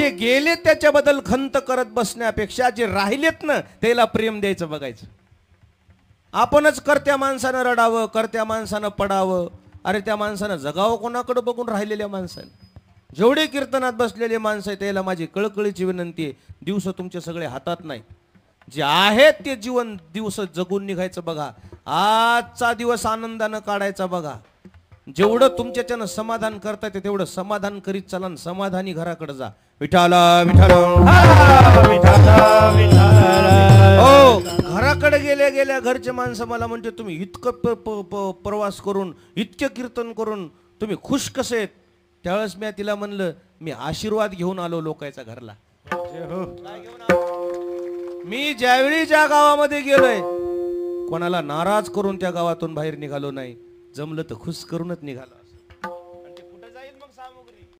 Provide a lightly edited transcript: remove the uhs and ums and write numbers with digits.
जे गेले त्याच्याबद्दल खंत करत बसण्यापेक्षा जे राहिलेत ना त्याला प्रेम द्यायचं बघायचं. आपणच करत्या माणसानं रडावं, करत्या माणसानं पडावं. अरे त्या माणसानं जगावं कोणाकडे बघून राहिलेल्या माणसानं. जेवढे कीर्तनात बसलेले माणसं आहेत त्याला माझी कळकळीची विनंती आहे, दिवस तुमचे सगळे हातात नाही. जे आहेत ते जीवन दिवस जगून निघायचं बघा. आजचा दिवस आनंदानं काढायचा बघा. जेवढं तुमच्याच्यानं समाधान करता येते तेवढं समाधान करीत चला, समाधानी घराकडे जा. विठाला विठाला हो. घराकडे गेल्या गेल्या घरचे माणसं मला म्हणते तुम्ही इतकं प्रवास करून इतके कीर्तन करून तुम्ही खुश कसे आहेत. त्यावेळेस मी तिला म्हणलं मी आशीर्वाद घेऊन आलो लोकांच्या घरला. मी ज्यावेळी ज्या गावामध्ये गेलोय कोणाला नाराज करून त्या गावातून बाहेर निघालो नाही. जमलं तर खुश करूनच निघालो.